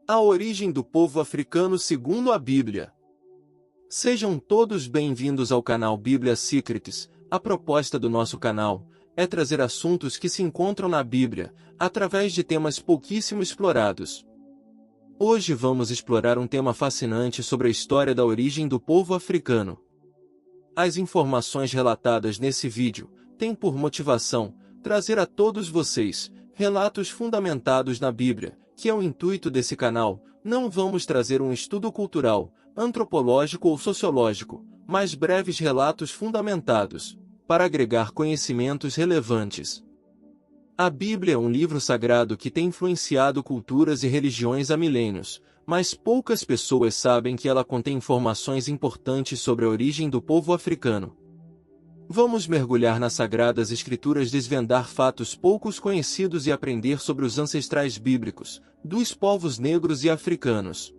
A origem do povo africano segundo a Bíblia. Sejam todos bem-vindos ao canal Bíblia Secrets. A proposta do nosso canal é trazer assuntos que se encontram na Bíblia, através de temas pouquíssimo explorados. Hoje vamos explorar um tema fascinante sobre a história da origem do povo africano. As informações relatadas nesse vídeo têm por motivação trazer a todos vocês relatos fundamentados na Bíblia, que é o intuito desse canal. Não vamos trazer um estudo cultural, antropológico ou sociológico, mas breves relatos fundamentados, para agregar conhecimentos relevantes. A Bíblia é um livro sagrado que tem influenciado culturas e religiões há milênios, mas poucas pessoas sabem que ela contém informações importantes sobre a origem do povo africano. Vamos mergulhar nas Sagradas Escrituras, desvendar fatos poucos conhecidos e aprender sobre os ancestrais bíblicos, dos povos negros e africanos.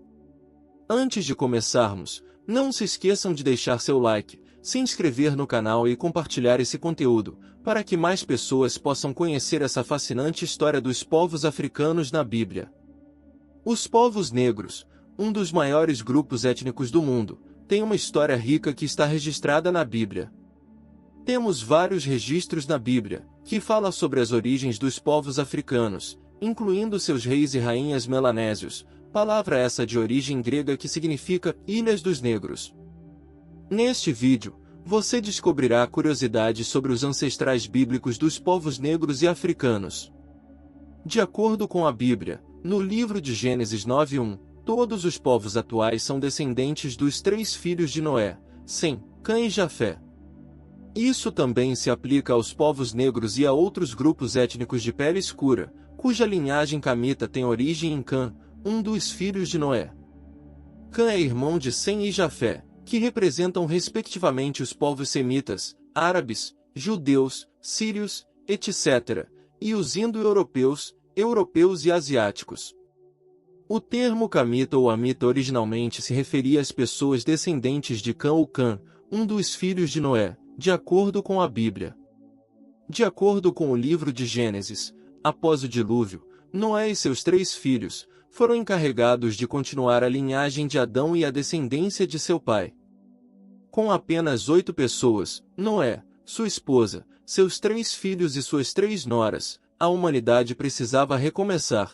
Antes de começarmos, não se esqueçam de deixar seu like, se inscrever no canal e compartilhar esse conteúdo, para que mais pessoas possam conhecer essa fascinante história dos povos africanos na Bíblia. Os povos negros, um dos maiores grupos étnicos do mundo, têm uma história rica que está registrada na Bíblia. Temos vários registros na Bíblia, que falam sobre as origens dos povos africanos, incluindo seus reis e rainhas melanésios, palavra essa de origem grega que significa Ilhas dos Negros. Neste vídeo, você descobrirá curiosidades sobre os ancestrais bíblicos dos povos negros e africanos. De acordo com a Bíblia, no livro de Gênesis 9:1, todos os povos atuais são descendentes dos 3 filhos de Noé, Sem, Cã e Jafé. Isso também se aplica aos povos negros e a outros grupos étnicos de pele escura, cuja linhagem camita tem origem em Cã, um dos filhos de Noé. Cã é irmão de Sem e Jafé, que representam respectivamente os povos semitas, árabes, judeus, sírios, etc., e os indo-europeus, europeus e asiáticos. O termo camita ou amita originalmente se referia às pessoas descendentes de Cã ou Cã, um dos filhos de Noé, de acordo com a Bíblia. De acordo com o livro de Gênesis, após o dilúvio, Noé e seus 3 filhos foram encarregados de continuar a linhagem de Adão e a descendência de seu pai. Com apenas 8 pessoas, Noé, sua esposa, seus 3 filhos e suas 3 noras, a humanidade precisava recomeçar.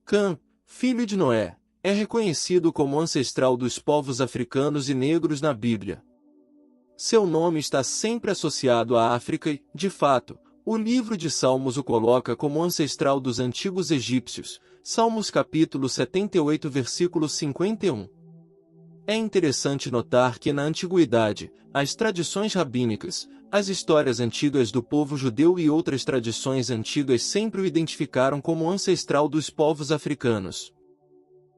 Cã, filho de Noé, é reconhecido como ancestral dos povos africanos e negros na Bíblia. Seu nome está sempre associado à África e, de fato, o livro de Salmos o coloca como ancestral dos antigos egípcios, Salmos capítulo 78 versículo 51. É interessante notar que na antiguidade, as tradições rabínicas, as histórias antigas do povo judeu e outras tradições antigas sempre o identificaram como ancestral dos povos africanos.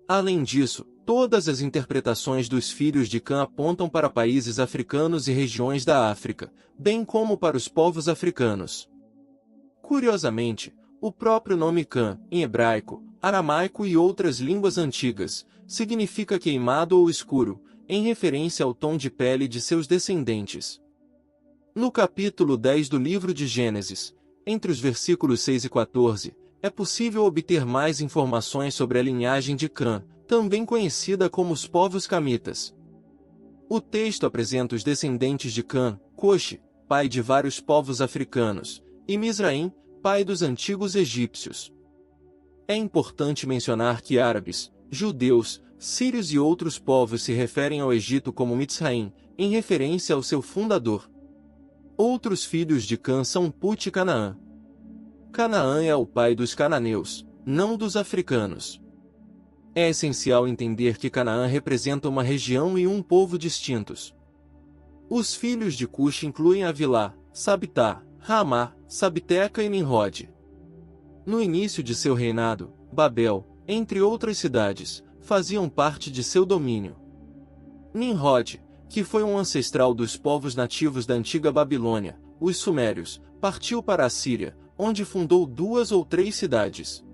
Além disso, todas as interpretações dos filhos de Cã apontam para países africanos e regiões da África, bem como para os povos africanos. Curiosamente, o próprio nome Cã, em hebraico, aramaico e outras línguas antigas, significa queimado ou escuro, em referência ao tom de pele de seus descendentes. No capítulo 10 do livro de Gênesis, entre os versículos 6 e 14, é possível obter mais informações sobre a linhagem de Cã, também conhecida como os povos camitas. O texto apresenta os descendentes de Cã, Cuxi, pai de vários povos africanos, e Mizraim, pai dos antigos egípcios. É importante mencionar que árabes, judeus, sírios e outros povos se referem ao Egito como Mitzraim, em referência ao seu fundador. Outros filhos de Cã são Put e Canaã. Canaã é o pai dos cananeus, não dos africanos. É essencial entender que Canaã representa uma região e um povo distintos. Os filhos de Cuxi incluem Avilá, Sabitá, Ramá, Sabteca e Nimrod. No início de seu reinado, Babel, entre outras cidades, faziam parte de seu domínio. Nimrod, que foi um ancestral dos povos nativos da antiga Babilônia, os Sumérios, partiu para a Síria, onde fundou 2 ou 3 cidades.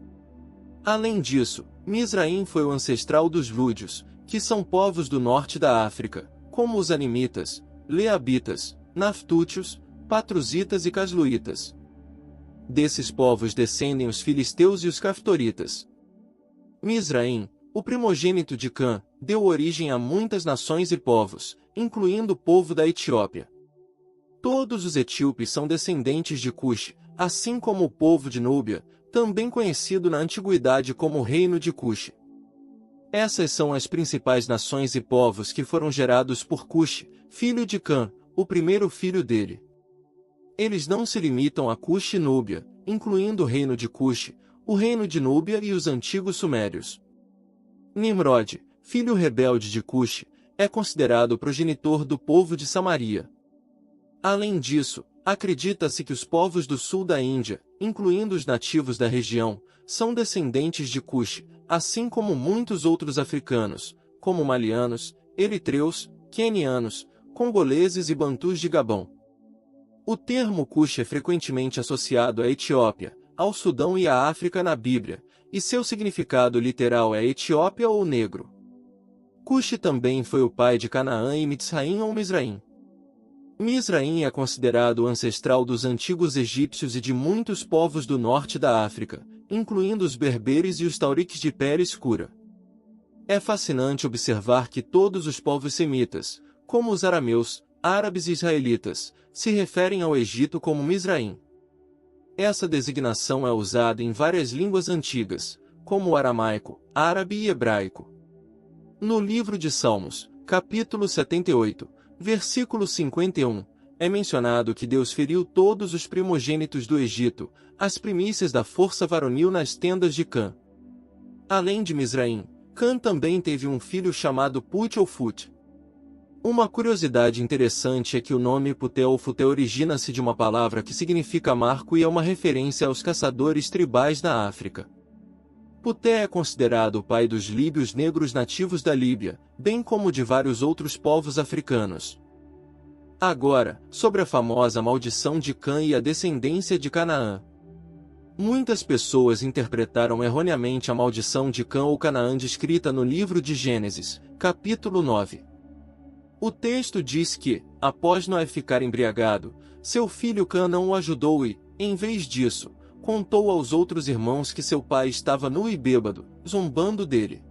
Além disso, Mizraim foi o ancestral dos Lúdios, que são povos do norte da África, como os Animitas, Leabitas, Naftútios, Patruzitas e Casluítas. Desses povos descendem os filisteus e os caftoritas. Mizraim, o primogênito de Cã, deu origem a muitas nações e povos, incluindo o povo da Etiópia. Todos os etíopes são descendentes de Cush, assim como o povo de Núbia, também conhecido na antiguidade como Reino de Cush. Essas são as principais nações e povos que foram gerados por Cush, filho de Cã, o primeiro filho dele. Eles não se limitam a Cush e Núbia, incluindo o Reino de Cush, o Reino de Núbia e os antigos Sumérios. Nimrod, filho rebelde de Cush, é considerado o progenitor do povo de Samaria. Além disso, acredita-se que os povos do sul da Índia, incluindo os nativos da região, são descendentes de Cush, assim como muitos outros africanos, como malianos, eritreus, quenianos, congoleses e bantus de Gabão. O termo Cush é frequentemente associado à Etiópia, ao Sudão e à África na Bíblia, e seu significado literal é Etiópia ou negro. Cush também foi o pai de Canaã e Mitzraim ou Mizraim. Mizraim é considerado o ancestral dos antigos egípcios e de muitos povos do norte da África, incluindo os berberes e os tauriques de pele escura. É fascinante observar que todos os povos semitas, como os arameus, árabes e israelitas, se referem ao Egito como Mizraim. Essa designação é usada em várias línguas antigas, como o aramaico, árabe e hebraico. No livro de Salmos, capítulo 78, versículo 51, é mencionado que Deus feriu todos os primogênitos do Egito, as primícias da força varonil nas tendas de Cã. Além de Mizraim, Cã também teve um filho chamado Put ou Fut. Uma curiosidade interessante é que o nome Puté ou Futé origina-se de uma palavra que significa marco e é uma referência aos caçadores tribais da África. Puté é considerado o pai dos líbios negros nativos da Líbia, bem como de vários outros povos africanos. Agora, sobre a famosa maldição de Cã e a descendência de Canaã. Muitas pessoas interpretaram erroneamente a maldição de Cã ou Canaã descrita no livro de Gênesis, capítulo 9. O texto diz que, após Noé ficar embriagado, seu filho Cã não o ajudou e, em vez disso, contou aos outros irmãos que seu pai estava nu e bêbado, zombando dele.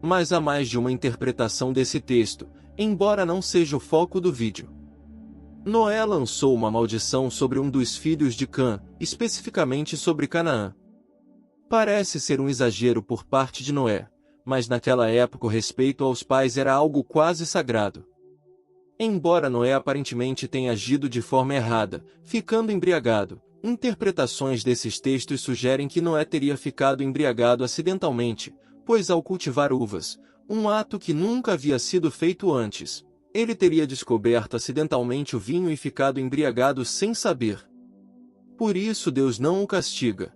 Mas há mais de uma interpretação desse texto, embora não seja o foco do vídeo. Noé lançou uma maldição sobre um dos filhos de Cã, especificamente sobre Canaã. Parece ser um exagero por parte de Noé, mas naquela época o respeito aos pais era algo quase sagrado. Embora Noé aparentemente tenha agido de forma errada, ficando embriagado, interpretações desses textos sugerem que Noé teria ficado embriagado acidentalmente, pois ao cultivar uvas, um ato que nunca havia sido feito antes, ele teria descoberto acidentalmente o vinho e ficado embriagado sem saber. Por isso Deus não o castiga.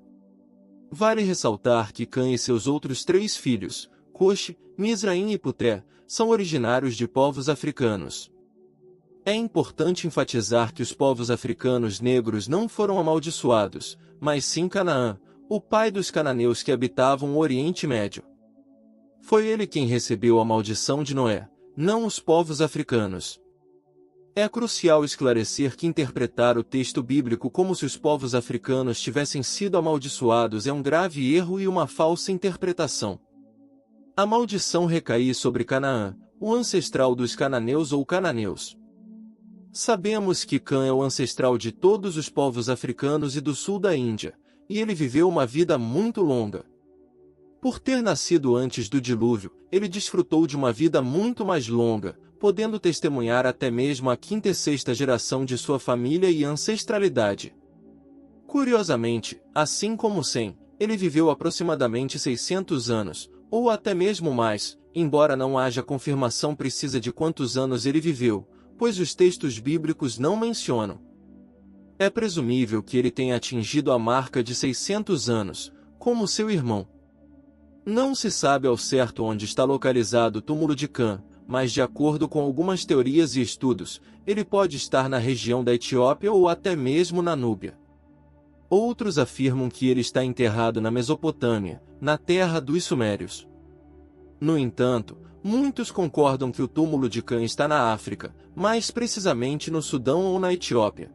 Vale ressaltar que Cã e seus outros 3 filhos, Cush, Mizraim e Puté, são originários de povos africanos. É importante enfatizar que os povos africanos negros não foram amaldiçoados, mas sim Canaã, o pai dos cananeus que habitavam o Oriente Médio. Foi ele quem recebeu a maldição de Noé, não os povos africanos. É crucial esclarecer que interpretar o texto bíblico como se os povos africanos tivessem sido amaldiçoados é um grave erro e uma falsa interpretação. A maldição recai sobre Canaã, o ancestral dos cananeus ou cananeus. Sabemos que Cã é o ancestral de todos os povos africanos e do sul da Índia, e ele viveu uma vida muito longa. Por ter nascido antes do dilúvio, ele desfrutou de uma vida muito mais longa, podendo testemunhar até mesmo a 5ª e 6ª geração de sua família e ancestralidade. Curiosamente, assim como Sem, ele viveu aproximadamente 600 anos, ou até mesmo mais, embora não haja confirmação precisa de quantos anos ele viveu, pois os textos bíblicos não mencionam. É presumível que ele tenha atingido a marca de 600 anos, como seu irmão. Não se sabe ao certo onde está localizado o túmulo de Cã, mas de acordo com algumas teorias e estudos, ele pode estar na região da Etiópia ou até mesmo na Núbia. Outros afirmam que ele está enterrado na Mesopotâmia, na terra dos Sumérios. No entanto, muitos concordam que o túmulo de Cã está na África, mais precisamente no Sudão ou na Etiópia.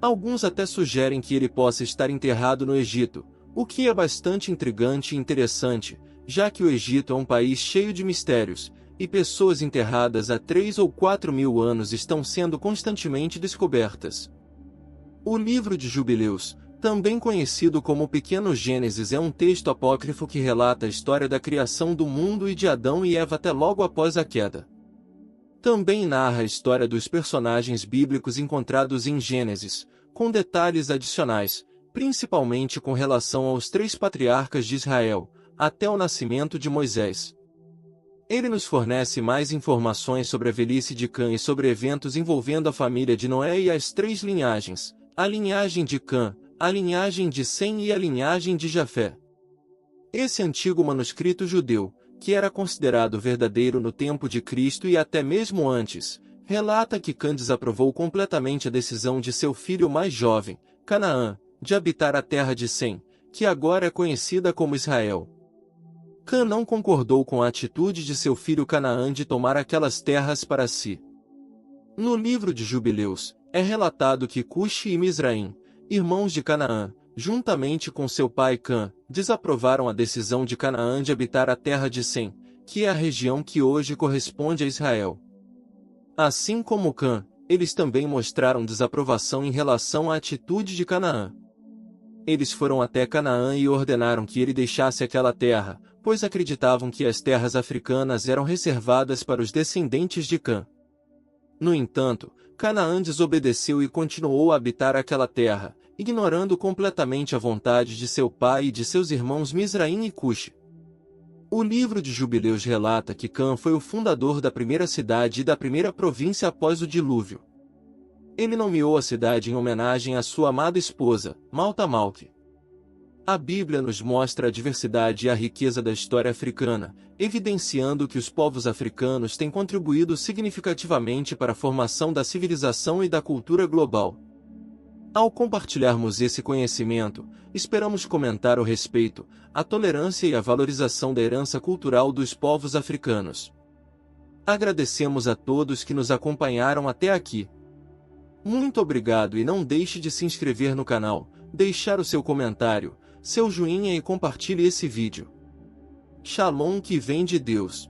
Alguns até sugerem que ele possa estar enterrado no Egito, o que é bastante intrigante e interessante, já que o Egito é um país cheio de mistérios, e pessoas enterradas há 3 ou 4 mil anos estão sendo constantemente descobertas. O livro de Jubileus, também conhecido como o Pequeno Gênesis, é um texto apócrifo que relata a história da criação do mundo e de Adão e Eva até logo após a queda. Também narra a história dos personagens bíblicos encontrados em Gênesis, com detalhes adicionais, principalmente com relação aos 3 patriarcas de Israel, até o nascimento de Moisés. Ele nos fornece mais informações sobre a velhice de Cã e sobre eventos envolvendo a família de Noé e as 3 linhagens, a linhagem de Cã, a linhagem de Sem e a linhagem de Jafé. Esse antigo manuscrito judeu, que era considerado verdadeiro no tempo de Cristo e até mesmo antes, relata que Cã desaprovou completamente a decisão de seu filho mais jovem, Canaã, de habitar a terra de Sem, que agora é conhecida como Israel. Cã não concordou com a atitude de seu filho Canaã de tomar aquelas terras para si. No livro de Jubileus, é relatado que Cuxi e Misraim, irmãos de Canaã, juntamente com seu pai Cã, desaprovaram a decisão de Canaã de habitar a terra de Sem, que é a região que hoje corresponde a Israel. Assim como Cã, eles também mostraram desaprovação em relação à atitude de Canaã. Eles foram até Canaã e ordenaram que ele deixasse aquela terra, pois acreditavam que as terras africanas eram reservadas para os descendentes de Cã. No entanto, Canaã desobedeceu e continuou a habitar aquela terra, ignorando completamente a vontade de seu pai e de seus irmãos Misraim e Cuxi. O livro de Jubileus relata que Cã foi o fundador da primeira cidade e da primeira província após o dilúvio. Ele nomeou a cidade em homenagem à sua amada esposa, Malta-Malque. A Bíblia nos mostra a diversidade e a riqueza da história africana, evidenciando que os povos africanos têm contribuído significativamente para a formação da civilização e da cultura global. Ao compartilharmos esse conhecimento, esperamos comentar o respeito, a tolerância e a valorização da herança cultural dos povos africanos. Agradecemos a todos que nos acompanharam até aqui. Muito obrigado e não deixe de se inscrever no canal, deixar o seu comentário, seu joinha e compartilhe esse vídeo. Shalom que vem de Deus.